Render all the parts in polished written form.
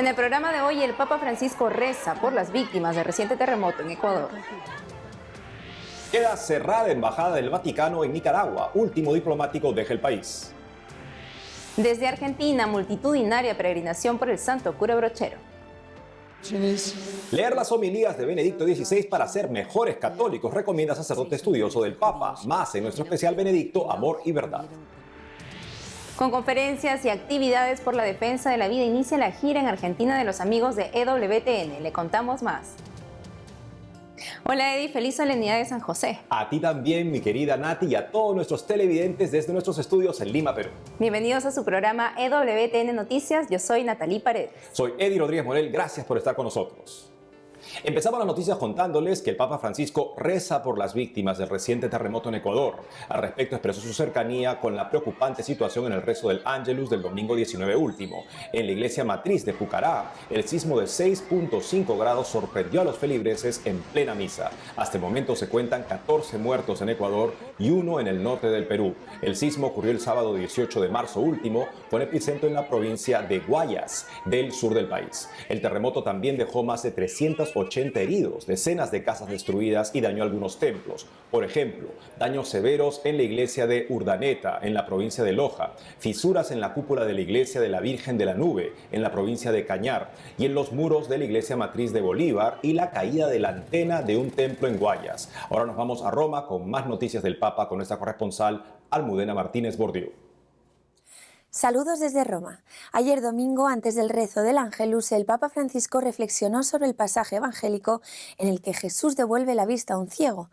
En el programa de hoy, el Papa Francisco reza por las víctimas del reciente terremoto en Ecuador. Queda cerrada Embajada del Vaticano en Nicaragua. Último diplomático deja el país. Desde Argentina, multitudinaria peregrinación por el Santo Cura Brochero. Leer las homilías de Benedicto XVI para ser mejores católicos, recomienda sacerdote estudioso del Papa. Más en nuestro especial Benedicto, Amor y Verdad. Con conferencias y actividades por la defensa de la vida, inicia la gira en Argentina de los amigos de EWTN. Le contamos más. Hola Eddie, feliz solemnidad de San José. A ti también, mi querida Nati, y a todos nuestros televidentes desde nuestros estudios en Lima, Perú. Bienvenidos a su programa EWTN Noticias. Yo soy Natalie Paredes. Soy Eddie Rodríguez Morel, gracias por estar con nosotros. Empezamos las noticias contándoles que el Papa Francisco reza por las víctimas del reciente terremoto en Ecuador. Al respecto expresó su cercanía con la preocupante situación en el rezo del Ángelus del domingo 19 último. En la iglesia matriz de Pucará, el sismo de 6.5 grados sorprendió a los feligreses en plena misa. Hasta el momento se cuentan 14 muertos en Ecuador y 1 en el norte del Perú. El sismo ocurrió el sábado 18 de marzo último, con epicentro en la provincia de Guayas, del sur del país. El terremoto también dejó más de 380 heridos, decenas de casas destruidas y dañó algunos templos. Por ejemplo, daños severos en la iglesia de Urdaneta, en la provincia de Loja, fisuras en la cúpula de la iglesia de la Virgen de la Nube, en la provincia de Cañar, y en los muros de la iglesia matriz de Bolívar, y la caída de la antena de un templo en Guayas. Ahora nos vamos a Roma con más noticias del Papa con nuestra corresponsal Almudena Martínez Bordiú. Saludos desde Roma. Ayer domingo, antes del rezo del Ángelus, el Papa Francisco reflexionó sobre el pasaje evangélico en el que Jesús devuelve la vista a un ciego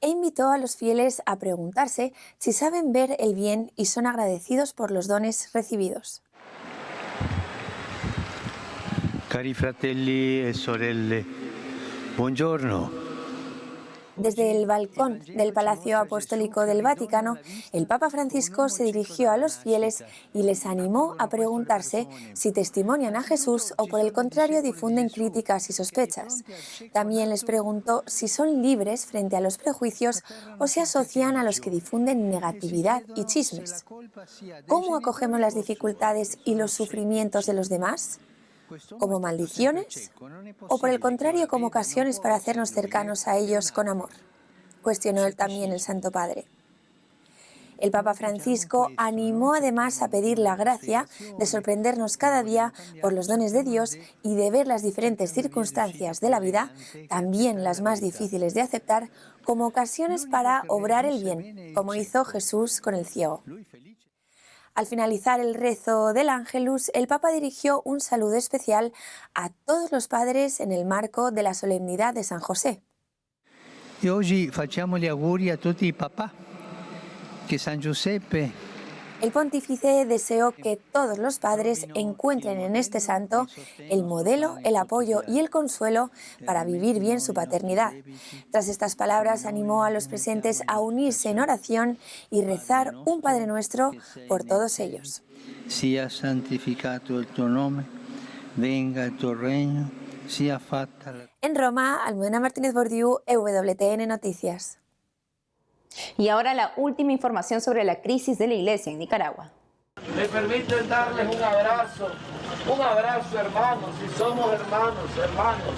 e invitó a los fieles a preguntarse si saben ver el bien y son agradecidos por los dones recibidos. Cari fratelli e sorelle, buongiorno. Desde el balcón del Palacio Apostólico del Vaticano, el Papa Francisco se dirigió a los fieles y les animó a preguntarse si testimonian a Jesús o por el contrario difunden críticas y sospechas. También les preguntó si son libres frente a los prejuicios o se asocian a los que difunden negatividad y chismes. ¿Cómo acogemos las dificultades y los sufrimientos de los demás? ¿Como maldiciones? ¿O por el contrario como ocasiones para hacernos cercanos a ellos con amor? Cuestionó también el Santo Padre. El Papa Francisco animó además a pedir la gracia de sorprendernos cada día por los dones de Dios y de ver las diferentes circunstancias de la vida, también las más difíciles de aceptar, como ocasiones para obrar el bien, como hizo Jesús con el ciego. Al finalizar el rezo del Ángelus, el Papa dirigió un saludo especial a todos los padres en el marco de la solemnidad de San José. E oggi facciamo gli auguri a tutti i papà, che San Giuseppe. El pontífice deseó que todos los padres encuentren en este santo el modelo, el apoyo y el consuelo para vivir bien su paternidad. Tras estas palabras, animó a los presentes a unirse en oración y rezar un Padre Nuestro por todos ellos. Sia santificato il tuo nome, venga il tuo regno, sia fatta la... En Roma, Almudena Martínez Bordiú, EWTN Noticias. Y ahora la última información sobre la crisis de la iglesia en Nicaragua. Me permiten darles un abrazo hermanos, si somos hermanos,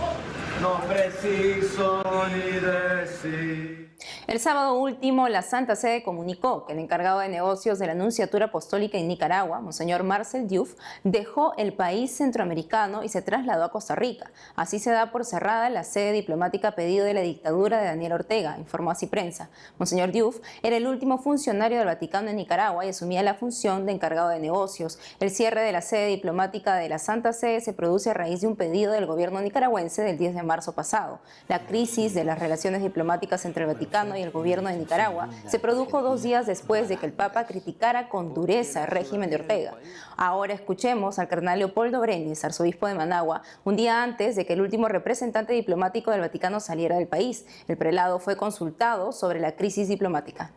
no preciso ni decir. El sábado último, la Santa Sede comunicó que el encargado de negocios de la Nunciatura Apostólica en Nicaragua, Monseñor Marcel Diouf, dejó el país centroamericano y se trasladó a Costa Rica. Así se da por cerrada la sede diplomática a pedido de la dictadura de Daniel Ortega, informó así Prensa. Monseñor Diouf era el último funcionario del Vaticano en Nicaragua y asumía la función de encargado de negocios. El cierre de la sede diplomática de la Santa Sede se produce a raíz de un pedido del gobierno nicaragüense del 10 de marzo pasado. La crisis de las relaciones diplomáticas entre el Vaticano y el gobierno de Nicaragua se produjo 2 días después de que el Papa criticara con dureza el régimen de Ortega. Ahora escuchemos al cardenal Leopoldo Brenes, arzobispo de Managua, un día antes de que el último representante diplomático del Vaticano saliera del país. El prelado fue consultado sobre la crisis diplomática.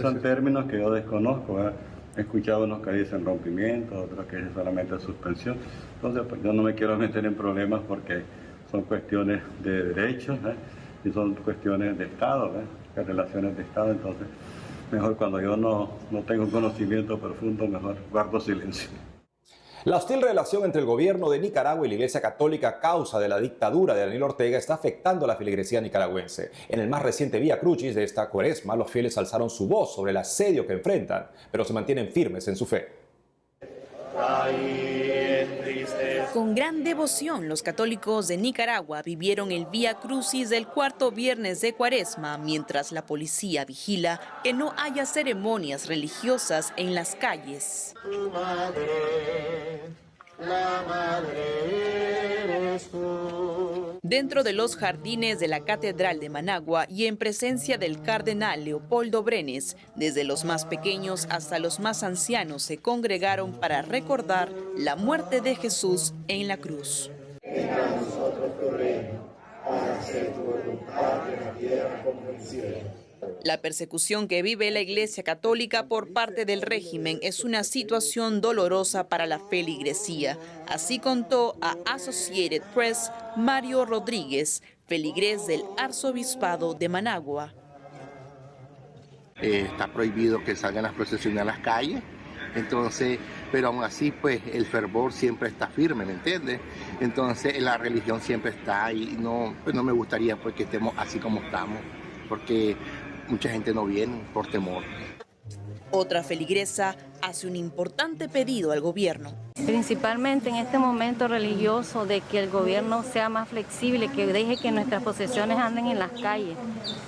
Son términos que yo desconozco, ¿eh? He escuchado unos que dicen rompimiento, otros que dicen solamente suspensión. Entonces, pues, yo no me quiero meter en problemas porque son cuestiones de derechos, y son cuestiones de Estado, de relaciones de Estado. Entonces, mejor cuando yo no tengo un conocimiento profundo, mejor guardo silencio. La hostil relación entre el gobierno de Nicaragua y la Iglesia Católica a causa de la dictadura de Daniel Ortega está afectando a la feligresía nicaragüense. En el más reciente Vía Crucis de esta Cuaresma, los fieles alzaron su voz sobre el asedio que enfrentan, pero se mantienen firmes en su fe. Con gran devoción, los católicos de Nicaragua vivieron el Vía Crucis del cuarto viernes de Cuaresma, mientras la policía vigila que no haya ceremonias religiosas en las calles. Tu madre, la madre eres tú. Dentro de los jardines de la Catedral de Managua y en presencia del cardenal Leopoldo Brenes, desde los más pequeños hasta los más ancianos se congregaron para recordar la muerte de Jesús en la cruz. Venga a nosotros tu reino, hágase tu voluntad en la tierra como en el cielo. La persecución que vive la Iglesia Católica por parte del régimen es una situación dolorosa para la feligresía. Así contó a Associated Press Mario Rodríguez, feligrés del Arzobispado de Managua. Está prohibido que salgan las procesiones a las calles, entonces, pero aún así pues el fervor siempre está firme, ¿me entiendes? Entonces la religión siempre está y no, pues no me gustaría pues que estemos así como estamos, porque mucha gente no viene por temor. Otra feligresa hace un importante pedido al gobierno. Principalmente en este momento religioso, de que el gobierno sea más flexible, que deje que nuestras procesiones anden en las calles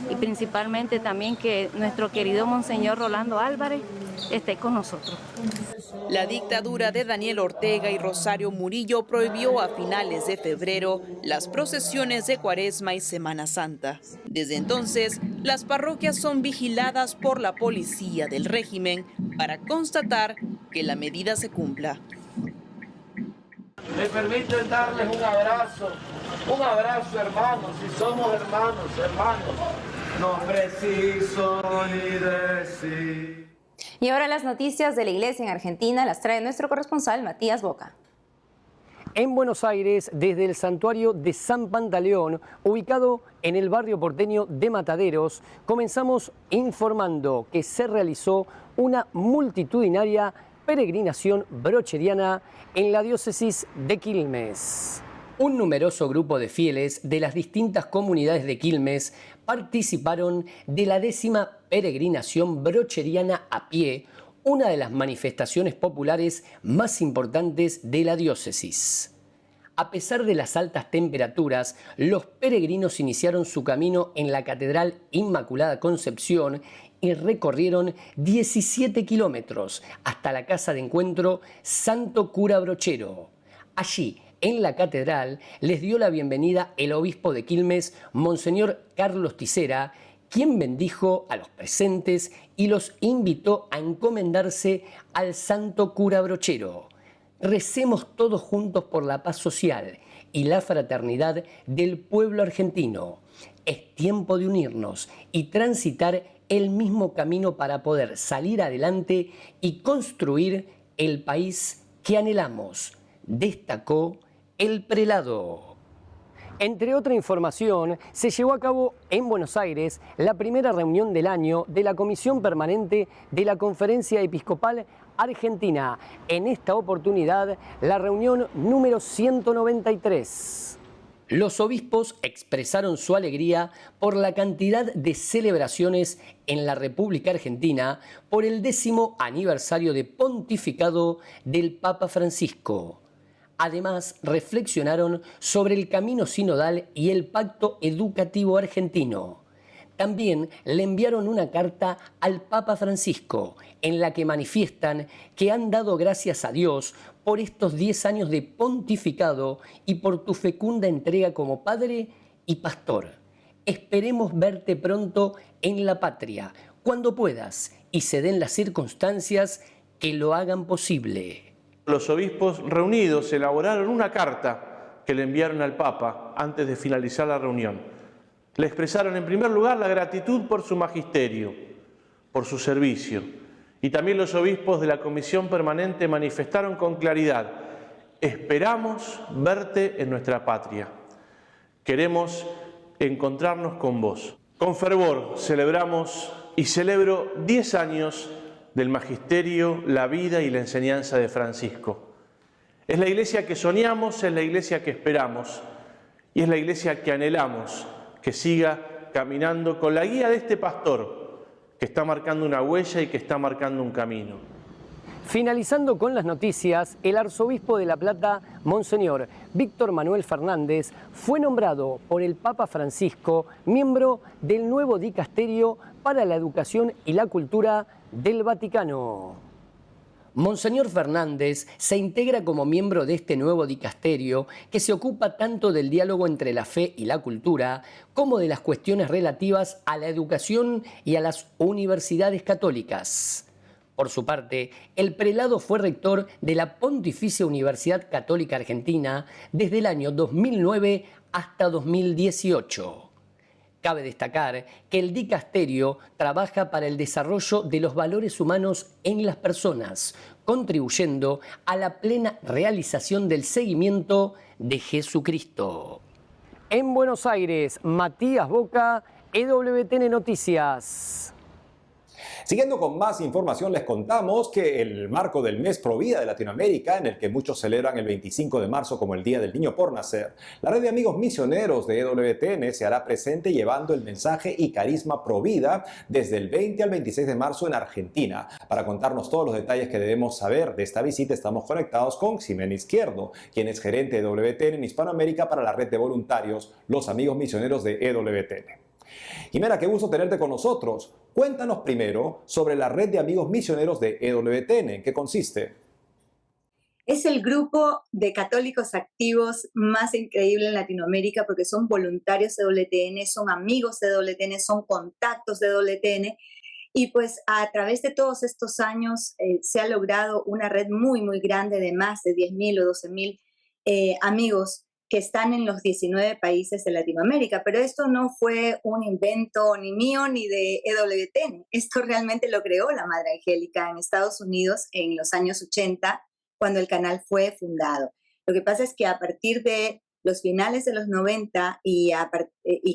y principalmente también que nuestro querido Monseñor Rolando Álvarez esté con nosotros. La dictadura de Daniel Ortega y Rosario Murillo prohibió a finales de febrero las procesiones de Cuaresma y Semana Santa. Desde entonces, las parroquias son vigiladas por la policía del régimen para constatar que la medida se cumpla. Me permiten darles un abrazo hermanos, si somos hermanos, no preciso ni decir. Y ahora las noticias de la iglesia en Argentina las trae nuestro corresponsal Matías Boca. En Buenos Aires, desde el santuario de San Pantaleón, ubicado en el barrio porteño de Mataderos, comenzamos informando que se realizó una multitudinaria peregrinación brocheriana en la diócesis de Quilmes. Un numeroso grupo de fieles de las distintas comunidades de Quilmes participaron de la 10ª peregrinación brocheriana a pie, una de las manifestaciones populares más importantes de la diócesis. A pesar de las altas temperaturas, los peregrinos iniciaron su camino en la Catedral Inmaculada Concepción y recorrieron 17 kilómetros hasta la casa de encuentro Santo Cura Brochero. Allí, en la catedral, les dio la bienvenida el obispo de Quilmes, Monseñor Carlos Tisera, quien bendijo a los presentes y los invitó a encomendarse al Santo Cura Brochero. Recemos todos juntos por la paz social y la fraternidad del pueblo argentino. Es tiempo de unirnos y transitar el mismo camino para poder salir adelante y construir el país que anhelamos, destacó el prelado. Entre otra información, se llevó a cabo en Buenos Aires la primera reunión del año de la Comisión Permanente de la Conferencia Episcopal Argentina. En esta oportunidad, la reunión número 193. Los obispos expresaron su alegría por la cantidad de celebraciones en la República Argentina por el 10º aniversario de pontificado del Papa Francisco. Además, reflexionaron sobre el camino sinodal y el pacto educativo argentino. También le enviaron una carta al Papa Francisco, en la que manifiestan que han dado gracias a Dios por estos 10 años de pontificado y por tu fecunda entrega como padre y pastor. Esperemos verte pronto en la patria, cuando puedas, y se den las circunstancias que lo hagan posible. Los obispos reunidos elaboraron una carta que le enviaron al Papa antes de finalizar la reunión. Le expresaron en primer lugar la gratitud por su magisterio, por su servicio. Y también los obispos de la Comisión Permanente manifestaron con claridad: esperamos verte en nuestra patria. Queremos encontrarnos con vos. Con fervor celebramos y celebro 10 años del magisterio, la vida y la enseñanza de Francisco. Es la iglesia que soñamos, es la iglesia que esperamos y es la iglesia que anhelamos que siga caminando con la guía de este pastor que está marcando una huella y que está marcando un camino. Finalizando con las noticias, el arzobispo de La Plata, Monseñor Víctor Manuel Fernández, fue nombrado por el Papa Francisco miembro del nuevo dicasterio para la educación y la cultura del Vaticano. Monseñor Fernández se integra como miembro de este nuevo dicasterio que se ocupa tanto del diálogo entre la fe y la cultura como de las cuestiones relativas a la educación y a las universidades católicas. Por su parte, el prelado fue rector de la Pontificia Universidad Católica Argentina desde el año 2009 hasta 2018. Cabe destacar que el dicasterio trabaja para el desarrollo de los valores humanos en las personas, contribuyendo a la plena realización del seguimiento de Jesucristo. En Buenos Aires, Matías Boca, EWTN Noticias. Siguiendo con más información, les contamos que el marco del mes Provida de Latinoamérica, en el que muchos celebran el 25 de marzo como el Día del Niño por Nacer, la red de amigos misioneros de EWTN se hará presente llevando el mensaje y carisma Provida desde el 20 al 26 de marzo en Argentina. Para contarnos todos los detalles que debemos saber de esta visita, estamos conectados con Ximena Izquierdo, quien es gerente de EWTN en Hispanoamérica para la red de voluntarios Los Amigos Misioneros de EWTN. Jimena, qué gusto tenerte con nosotros. Cuéntanos primero sobre la red de amigos misioneros de EWTN. ¿En qué consiste? Es el grupo de católicos activos más increíble en Latinoamérica porque son voluntarios de EWTN, son amigos de EWTN, son contactos de EWTN y pues a través de todos estos años se ha logrado una red muy, muy grande de más de 10.000 o 12.000 amigos que están en los 19 países de Latinoamérica, pero esto no fue un invento ni mío ni de EWTN, esto realmente lo creó la Madre Angélica en Estados Unidos en los años 80, cuando el canal fue fundado. Lo que pasa es que a partir de los finales de los 90 y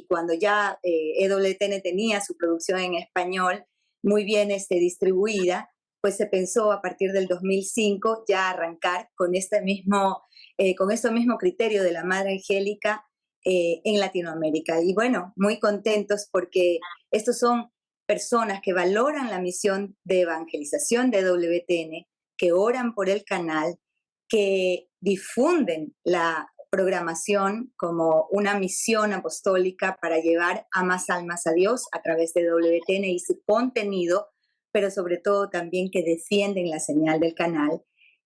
cuando ya EWTN tenía su producción en español muy bien distribuida, pues se pensó a partir del 2005 ya arrancar con este mismo criterio de la Madre Angélica en Latinoamérica. Y bueno, muy contentos porque estos son personas que valoran la misión de evangelización de EWTN, que oran por el canal, que difunden la programación como una misión apostólica para llevar a más almas a Dios a través de EWTN y su contenido, pero sobre todo también que defienden la señal del canal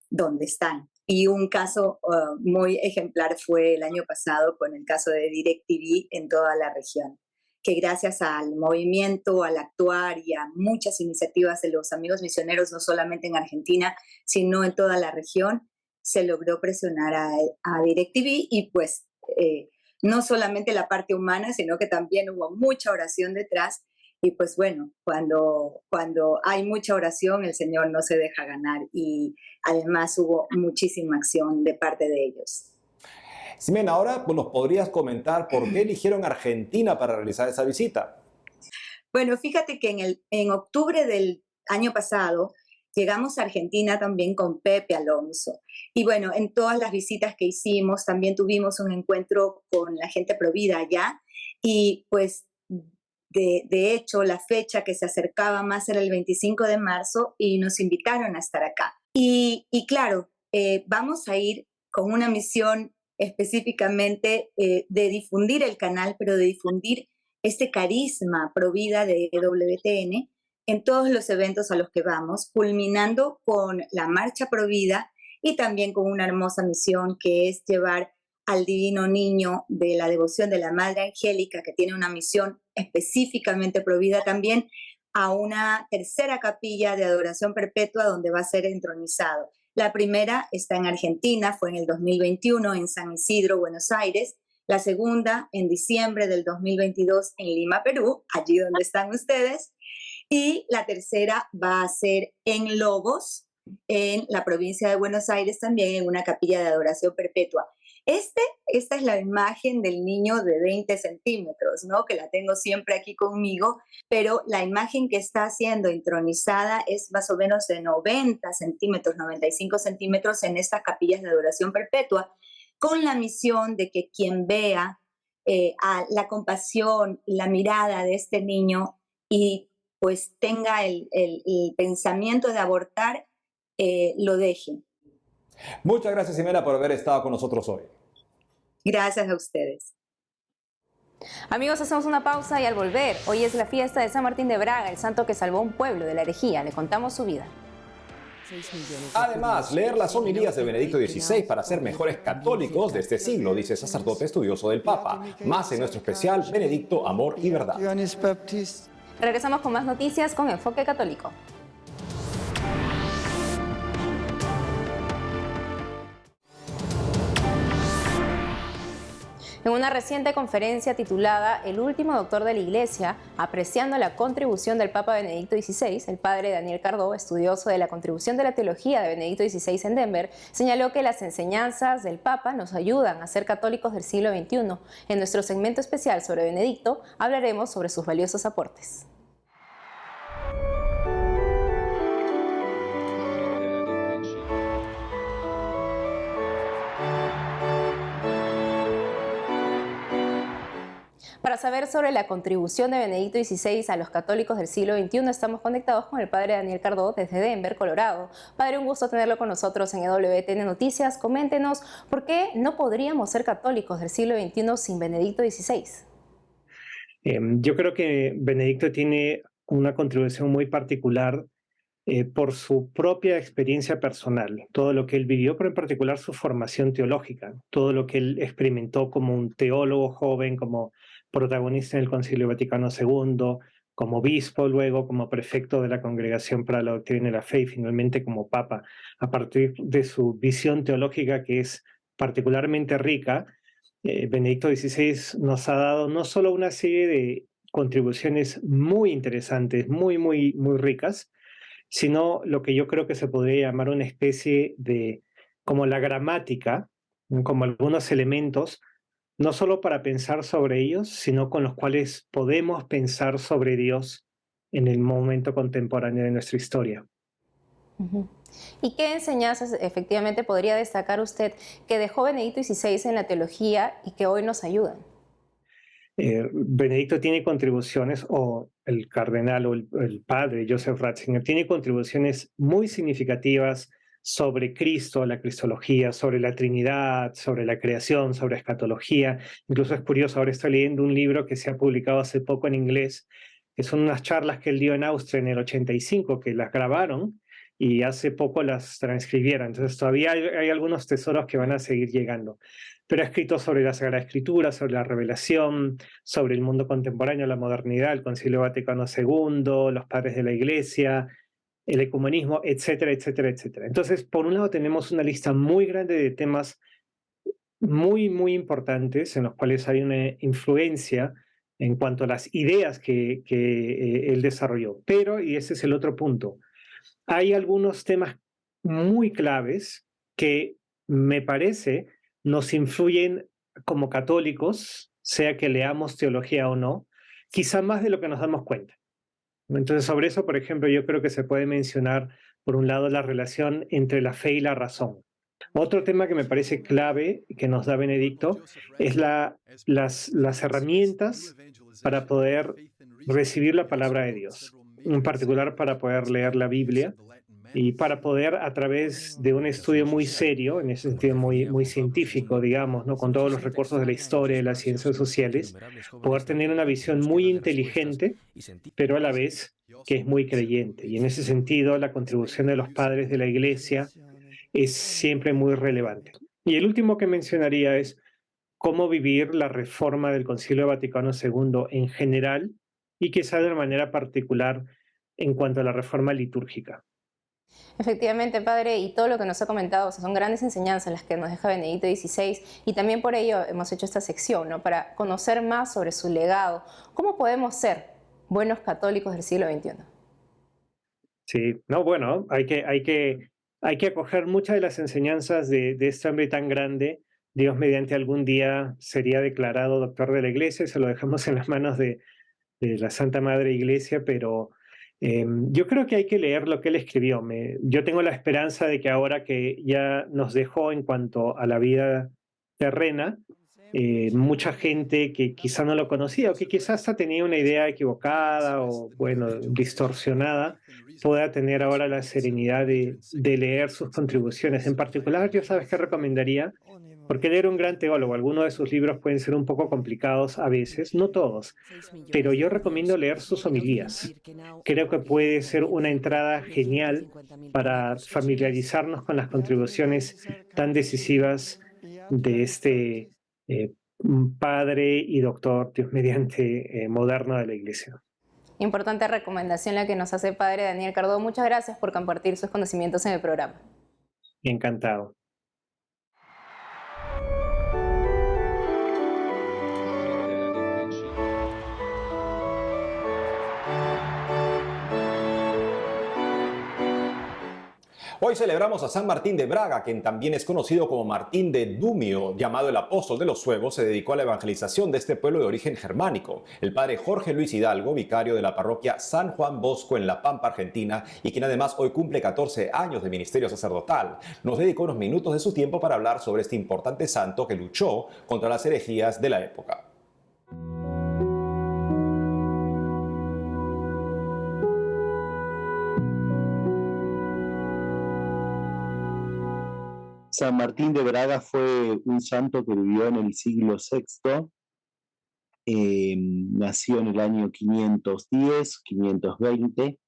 donde están. Y un caso muy ejemplar fue el año pasado con el caso de DirecTV en toda la región, que gracias al movimiento, al actuar y a muchas iniciativas de los amigos misioneros, no solamente en Argentina, sino en toda la región, se logró presionar a DirecTV y pues no solamente la parte humana, sino que también hubo mucha oración detrás. Y pues bueno, cuando hay mucha oración, el Señor no se deja ganar y además hubo muchísima acción de parte de ellos. Ximena, ahora nos podrías comentar por qué eligieron Argentina para realizar esa visita. Bueno, fíjate que en octubre del año pasado llegamos a Argentina también con Pepe Alonso. Y bueno, en todas las visitas que hicimos también tuvimos un encuentro con la gente Provida allá y pues de hecho, la fecha que se acercaba más era el 25 de marzo y nos invitaron a estar acá. Y claro, vamos a ir con una misión específicamente de difundir el canal, pero de difundir este carisma Provida de EWTN en todos los eventos a los que vamos, culminando con la Marcha Provida y también con una hermosa misión que es llevar al Divino Niño de la devoción de la Madre Angélica, que tiene una misión específicamente Provida también, a una tercera capilla de adoración perpetua donde va a ser entronizado. La primera está en Argentina, fue en el 2021 en San Isidro, Buenos Aires. La segunda en diciembre del 2022 en Lima, Perú, allí donde están ustedes. Y la tercera va a ser en Lobos, en la provincia de Buenos Aires, también en una capilla de adoración perpetua. Esta es la imagen del niño de 20 centímetros, ¿no? Que la tengo siempre aquí conmigo, pero la imagen que está siendo entronizada es más o menos de 90 centímetros, 95 centímetros en estas capillas de adoración perpetua, con la misión de que quien vea a la compasión y la mirada de este niño y pues tenga el pensamiento de abortar, lo deje. Muchas gracias, Ximena, por haber estado con nosotros hoy. Gracias a ustedes. Amigos, hacemos una pausa y al volver, hoy es la fiesta de San Martín de Braga, el santo que salvó un pueblo de la herejía. Le contamos su vida. Además, leer las homilías de Benedicto XVI para ser mejores católicos de este siglo, dice sacerdote estudioso del Papa. Más en nuestro especial Benedicto, Amor y Verdad. Regresamos con más noticias con Enfoque Católico. En una reciente conferencia titulada El último doctor de la Iglesia, apreciando la contribución del Papa Benedicto XVI, el padre Daniel Cardó, estudioso de la contribución de la teología de Benedicto XVI en Denver, señaló que las enseñanzas del Papa nos ayudan a ser católicos del siglo XXI. En nuestro segmento especial sobre Benedicto, hablaremos sobre sus valiosos aportes. Para saber sobre la contribución de Benedicto XVI a los católicos del siglo XXI, estamos conectados con el padre Daniel Cardó desde Denver, Colorado. Padre, un gusto tenerlo con nosotros en EWTN Noticias. Coméntenos, ¿por qué no podríamos ser católicos del siglo XXI sin Benedicto XVI? Yo creo que Benedicto tiene una contribución muy particular por su propia experiencia personal, todo lo que él vivió, pero en particular su formación teológica, todo lo que él experimentó como un teólogo joven, como protagonista en el Concilio Vaticano II, como obispo luego, como prefecto de la Congregación para la Doctrina y la Fe y finalmente como papa. A partir de su visión teológica que es particularmente rica, Benedicto XVI nos ha dado no solo una serie de contribuciones muy interesantes, muy ricas, sino lo que yo creo que se podría llamar una especie de, como la gramática, como algunos elementos, no solo para pensar sobre ellos, sino con los cuales podemos pensar sobre Dios en el momento contemporáneo de nuestra historia. ¿Y qué enseñanzas efectivamente podría destacar usted que dejó Benedicto XVI en la teología y que hoy nos ayudan? Benedicto tiene contribuciones, o el cardenal o el padre Joseph Ratzinger, tiene contribuciones muy significativas sobre Cristo, la cristología, sobre la Trinidad, sobre la creación, sobre escatología. Incluso es curioso, ahora estoy leyendo un libro que se ha publicado hace poco en inglés, que son unas charlas que él dio en Austria en el 85, que las grabaron y hace poco las transcribieron. Entonces todavía hay algunos tesoros que van a seguir llegando. Pero ha escrito sobre la Sagrada Escritura, sobre la revelación, sobre el mundo contemporáneo, la modernidad, el Concilio Vaticano II, los padres de la Iglesia, el ecumenismo, etcétera, etcétera, etcétera. Entonces, por un lado tenemos una lista muy grande de temas muy importantes en los cuales hay una influencia en cuanto a las ideas que él desarrolló. Pero, y ese es el otro punto, hay algunos temas muy claves que me parece nos influyen como católicos, sea que leamos teología o no, quizá más de lo que nos damos cuenta. Entonces, sobre eso, por ejemplo, yo creo que se puede mencionar, por un lado, la relación entre la fe y la razón. Otro tema que me parece clave que nos da Benedicto es las herramientas para poder recibir la palabra de Dios, en particular para poder leer la Biblia y para poder, a través de un estudio muy serio, en ese sentido muy científico, digamos, ¿no? Con todos los recursos de la historia, de las ciencias sociales, poder tener una visión muy inteligente, pero a la vez que es muy creyente. Y en ese sentido, la contribución de los padres de la Iglesia es siempre muy relevante. Y el último que mencionaría es cómo vivir la reforma del Concilio Vaticano II en general y quizá de una manera particular en cuanto a la reforma litúrgica. Efectivamente, padre, y todo lo que nos ha comentado, o sea, son grandes enseñanzas las que nos deja Benedicto XVI, y también por ello hemos hecho esta sección, ¿no? Para conocer más sobre su legado. ¿Cómo podemos ser buenos católicos del siglo XXI? Sí, no, bueno, hay que acoger muchas de las enseñanzas de este hombre tan grande, Dios mediante algún día sería declarado doctor de la Iglesia, se lo dejamos en las manos de la Santa Madre Iglesia, pero yo creo que hay que leer lo que él escribió. Yo tengo la esperanza de que ahora que ya nos dejó en cuanto a la vida terrena, mucha gente que quizá no lo conocía o que quizás hasta tenía una idea equivocada o, bueno, distorsionada, pueda tener ahora la serenidad de leer sus contribuciones. En particular, yo sabes qué recomendaría, porque él era un gran teólogo. Algunos de sus libros pueden ser un poco complicados a veces, no todos, pero yo recomiendo leer sus homilías. Creo que puede ser una entrada genial para familiarizarnos con las contribuciones tan decisivas de este padre y doctor, Dios mediante, moderno de la Iglesia. Importante recomendación la que nos hace Padre Daniel Cardó. Muchas gracias por compartir sus conocimientos en el programa. Encantado. Hoy celebramos a San Martín de Braga, quien también es conocido como Martín de Dumio, llamado el apóstol de los suevos. Se dedicó a la evangelización de este pueblo de origen germánico. El padre Jorge Luis Hidalgo, vicario de la parroquia San Juan Bosco en La Pampa, Argentina, y quien además hoy cumple 14 años de ministerio sacerdotal, nos dedicó unos minutos de su tiempo para hablar sobre este importante santo que luchó contra las herejías de la época. San Martín de Braga fue un santo que vivió en el siglo VI, nació en el año 510, 520,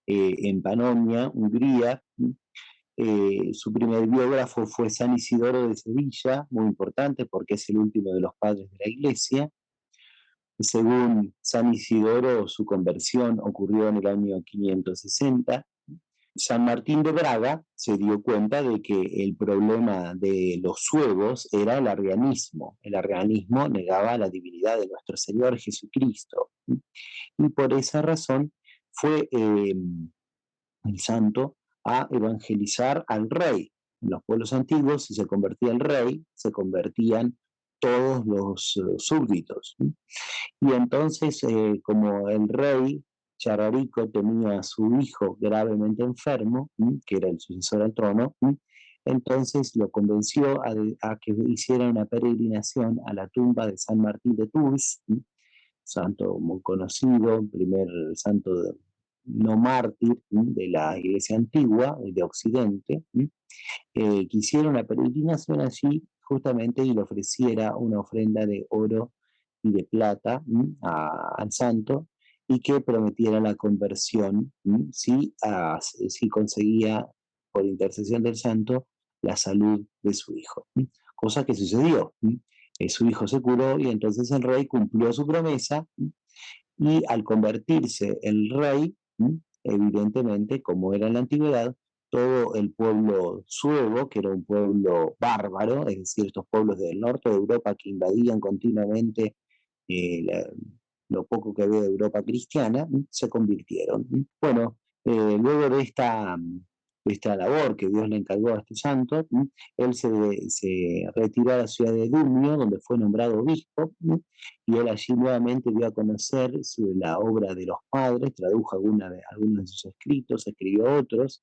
en Panonia, Hungría. Su primer biógrafo fue San Isidoro de Sevilla, muy importante porque es el último de los padres de la Iglesia. Según San Isidoro, su conversión ocurrió en el año 560. San Martín de Braga se dio cuenta de que el problema de los suevos era el arrianismo. El arrianismo negaba la divinidad de nuestro Señor Jesucristo. Y por esa razón fue el santo a evangelizar al rey. En los pueblos antiguos, si se convertía el rey, se convertían todos los súbditos. Y entonces, como el rey Chararico tenía a su hijo gravemente enfermo, que era el sucesor al trono, entonces lo convenció a que hiciera una peregrinación a la tumba de San Martín de Tours, santo muy conocido, primer santo no mártir de la Iglesia antigua, de Occidente, que hiciera una peregrinación allí justamente y le ofreciera una ofrenda de oro y de plata al santo, y que prometiera la conversión si conseguía, por intercesión del santo, la salud de su hijo. Cosa que sucedió. Su hijo se curó y entonces el rey cumplió su promesa y al convertirse el rey, evidentemente, como era en la antigüedad, todo el pueblo suevo, que era un pueblo bárbaro, es decir, estos pueblos del norte de Europa que invadían continuamente lo poco que había de Europa cristiana, se convirtieron. Bueno, luego de esta labor que Dios le encargó a este santo, él se retiró a la ciudad de Dumio, donde fue nombrado obispo, y él allí nuevamente dio a conocer la obra de los padres, tradujo algunos de sus escritos, escribió otros,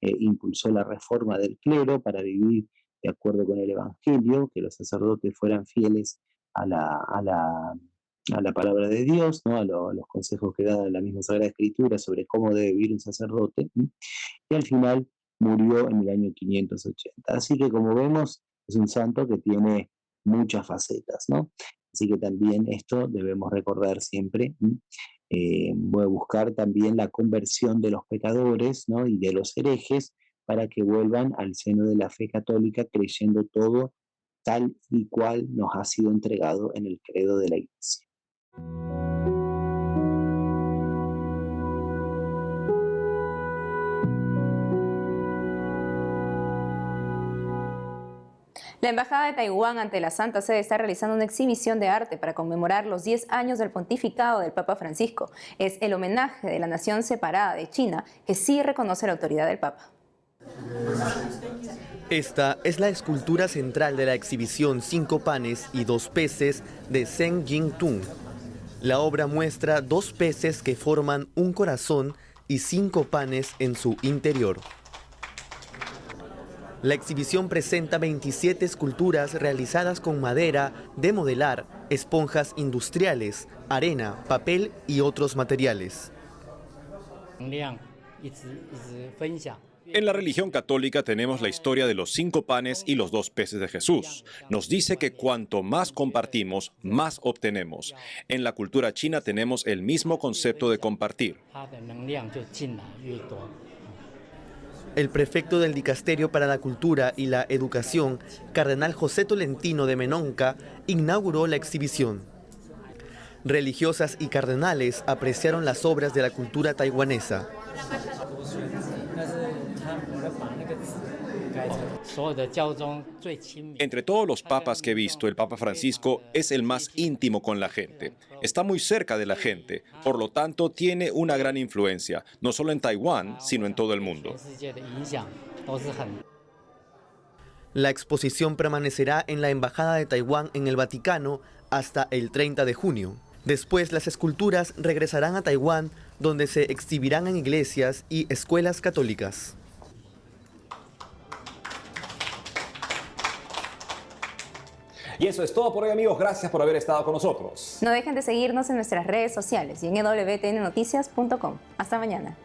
impulsó la reforma del clero para vivir de acuerdo con el Evangelio, que los sacerdotes fueran fieles a la palabra de Dios, ¿no? a los consejos que da la misma Sagrada Escritura sobre cómo debe vivir un sacerdote, y al final murió en el año 580. Así que, como vemos, es un santo que tiene muchas facetas, ¿no? Así que también esto debemos recordar siempre. Voy a buscar también la conversión de los pecadores, ¿no? y de los herejes para que vuelvan al seno de la fe católica creyendo todo tal y cual nos ha sido entregado en el credo de la Iglesia. La Embajada de Taiwán ante la Santa Sede está realizando una exhibición de arte para conmemorar los 10 años del pontificado del Papa Francisco. Es el homenaje de la nación separada de China, que sí reconoce la autoridad del Papa. Esta es la escultura central de la exhibición 5 panes y 2 peces de Zheng Jingtung. La obra muestra 2 peces que forman un corazón y 5 panes en su interior. La exhibición presenta 27 esculturas realizadas con madera de modelar, esponjas industriales, arena, papel y otros materiales. En la religión católica tenemos la historia de los 5 panes y los 2 peces de Jesús. Nos dice que cuanto más compartimos, más obtenemos. En la cultura china tenemos el mismo concepto de compartir. El prefecto del Dicasterio para la Cultura y la Educación, Cardenal José Tolentino de Menonca, inauguró la exhibición. Religiosas y cardenales apreciaron las obras de la cultura taiwanesa. Entre todos los papas que he visto, el Papa Francisco es el más íntimo con la gente. Está muy cerca de la gente, por lo tanto tiene una gran influencia, no solo en Taiwán, sino en todo el mundo. La exposición permanecerá en la Embajada de Taiwán en el Vaticano hasta el 30 de junio. Después, las esculturas regresarán a Taiwán, donde se exhibirán en iglesias y escuelas católicas. Y eso es todo por hoy, amigos. Gracias por haber estado con nosotros. No dejen de seguirnos en nuestras redes sociales y en wtnnoticias.com. Hasta mañana.